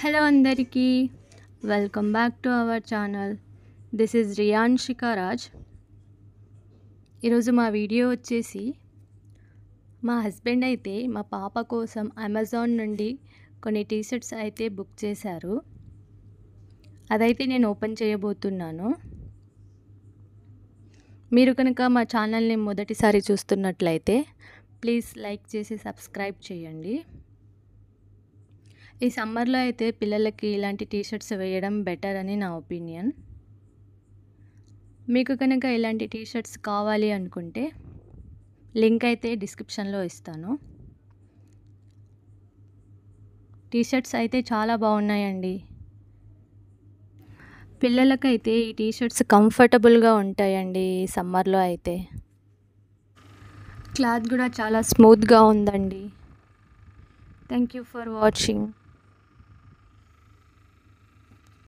Hello అందరికీ welcome back to our channel. This is Riyanshika Raj. ఈరోజు మా వీడియో వచ్చేసి మా హస్బెండ్ అయితే మా పాప కోసం అమెజాన్ నుండి కొన్ని టీషర్ట్స్ అయితే బుక్ చేశారు. అదైతే నేను ఓపెన్ చేయబోతున్నాను. మీరు కనుక మా ఛానల్ని మొదటిసారి చూస్తున్నట్లయితే ప్లీజ్ లైక్ చేసి సబ్స్క్రైబ్ చేయండి. ఈ సమ్మర్లో అయితే పిల్లలకి ఇలాంటి టీషర్ట్స్ వేయడం బెటర్ అని నా ఒపీనియన్. మీకు కనుక ఇలాంటి టీషర్ట్స్ కావాలి అనుకుంటే లింక్ అయితే డిస్క్రిప్షన్లో ఇస్తాను. టీషర్ట్స్ అయితే చాలా బాగున్నాయండి. పిల్లలకైతే ఈ టీషర్ట్స్ కంఫర్టబుల్గా ఉంటాయండి. ఈ సమ్మర్లో అయితే క్లాత్ కూడా చాలా స్మూత్గా ఉందండి. Thank you for watching.